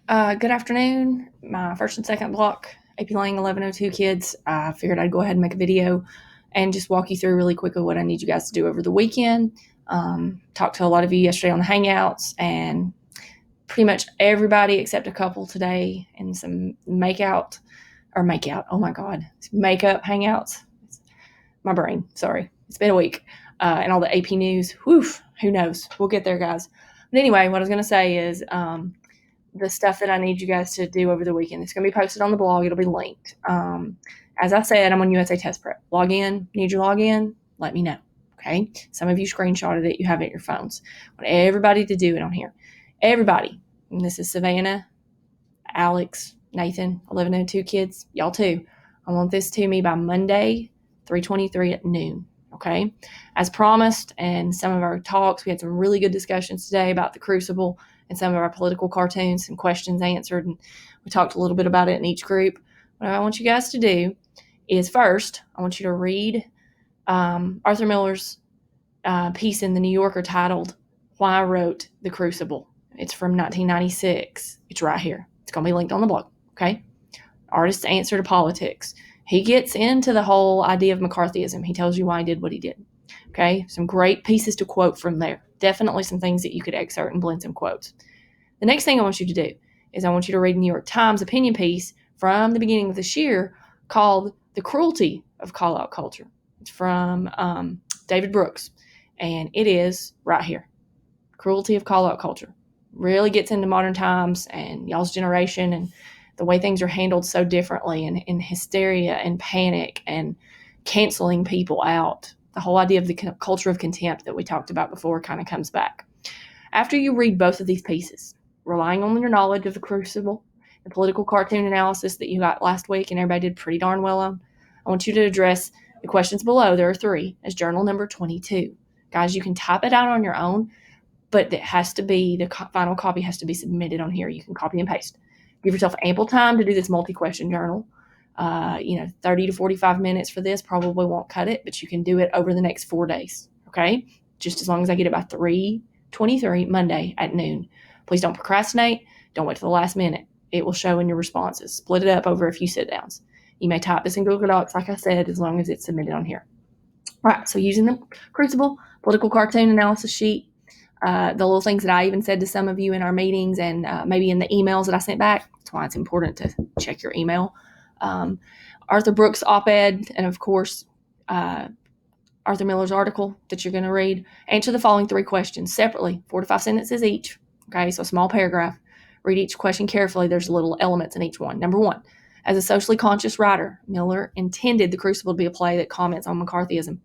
Good afternoon. My first and second block, AP Lang 1102 kids. I figured I'd go ahead and make a video and just walk you through really quickly what I need you guys to do over the weekend. Talked to a lot of you yesterday on the Hangouts, and pretty much everybody except a couple today, and some makeout. Oh my God, makeup hangouts. My brain, sorry. It's been a week. And all the AP news. Whew, who knows? We'll get there, guys. But anyway, what I was going to say is the stuff that I need you guys to do over the weekend. It's going to be posted on the blog. It'll be linked. As I said, I'm on USATESTPREP. Log in. Need your login? Let me know. Okay. Some of you screenshotted it. You have it in your phones. I want everybody to do it on here. Everybody. And this is Savannah, Alex, Nathan, 1102 kids. Y'all too. I want this to me by Monday, 3:23 at noon. Okay. As promised, and some of our talks, we had some really good discussions today about the Crucible and some of our political cartoons, some questions answered, and we talked a little bit about it in each group. What I want you guys to do is first, I want you to read Arthur Miller's piece in the New Yorker titled "Why I Wrote the Crucible." It's from 1996. It's right here. It's going to be linked on the blog. Okay. Artist's Answer to Politics. He gets into the whole idea of McCarthyism. He tells you why he did what he did. Okay. Some great pieces to quote from there. Definitely some things that you could excerpt and blend some quotes. The next thing I want you to do is I want you to read a New York Times opinion piece from the beginning of this year called "The Cruelty of Call-Out Culture." It's from David Brooks, and it is right here. Cruelty of Call-Out Culture. Really gets into modern times and y'all's generation and the way things are handled so differently, and hysteria and panic and canceling people out. The whole idea of the culture of contempt that we talked about before kind of comes back. After you read both of these pieces, relying on your knowledge of the Crucible, the political cartoon analysis that you got last week and everybody did pretty darn well on, I want you to address the questions below. There are 3 as journal number 22. Guys, you can type it out on your own, but it has to be, the final copy has to be submitted on here. You can copy and paste. Give yourself ample time to do this multi-question journal. 30 to 45 minutes for this probably won't cut it, but you can do it over the next 4 days. Okay. Just as long as I get it by 3:23 Monday at noon. Please don't procrastinate. Don't wait till the last minute. It will show in your responses. Split it up over a few sit downs. You may type this in Google Docs, like I said, as long as it's submitted on here. All right. So using the Crucible political cartoon analysis sheet, the little things that I even said to some of you in our meetings and maybe in the emails that I sent back. That's why it's important to check your email. Arthur Brooks' op-ed, and of course, Arthur Miller's article that you're going to read. Answer the following 3 questions separately, 4 to 5 sentences each. Okay, so a small paragraph. Read each question carefully. There's little elements in each one. Number 1, as a socially conscious writer, Miller intended The Crucible to be a play that comments on McCarthyism.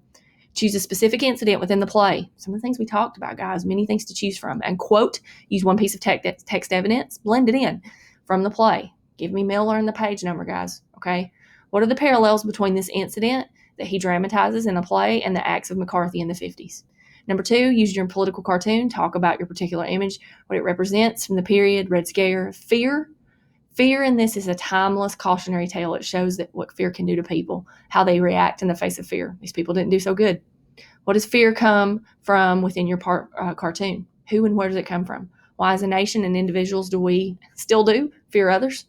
Choose a specific incident within the play. Some of the things we talked about, guys, many things to choose from. And quote, use one piece of text evidence, blend it in from the play. Give me Miller and the page number, guys. Okay. What are the parallels between this incident that he dramatizes in the play and the acts of McCarthy in the 50s? Number 2, use your political cartoon. Talk about your particular image, what it represents from the period. Red Scare, fear. Fear in this is a timeless cautionary tale. It shows that what fear can do to people, how they react in the face of fear. These people didn't do so good. What does fear come from within your cartoon? Who and where does it come from? Why, as a nation and individuals, do we still fear others?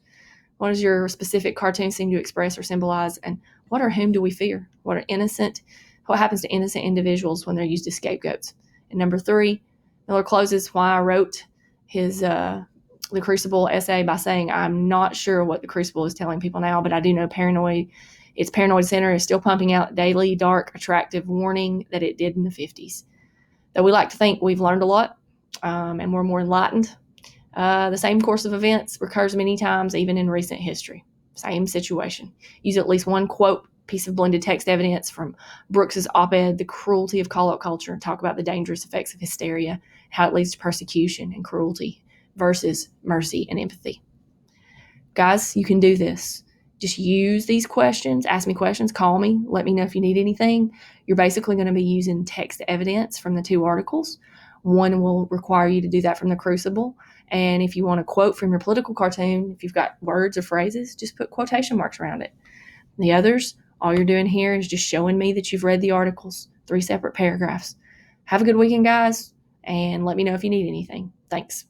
What does your specific cartoon seem to express or symbolize? And what or whom do we fear? What happens to innocent individuals when they're used as scapegoats? And number 3, Miller closes why I wrote his The Crucible essay by saying, I'm not sure what The Crucible is telling people now, but I do know its paranoid center is still pumping out daily, dark, attractive warning that it did in the 50s. Though we like to think we've learned a lot and we're more enlightened, the same course of events recurs many times, even in recent history. Same situation. Use at least one quote, piece of blended text evidence from Brooks's op-ed, The Cruelty of Call-Out Culture, and talk about the dangerous effects of hysteria, how it leads to persecution and cruelty versus mercy and empathy. Guys, you can do this. Just use these questions. Ask me questions. Call me. Let me know if you need anything. You're basically going to be using text evidence from the 2 articles. One will require you to do that from the Crucible. And if you want to quote from your political cartoon, if you've got words or phrases, just put quotation marks around it. The others, all you're doing here is just showing me that you've read the articles, 3 separate paragraphs. Have a good weekend, guys, and let me know if you need anything. Thanks.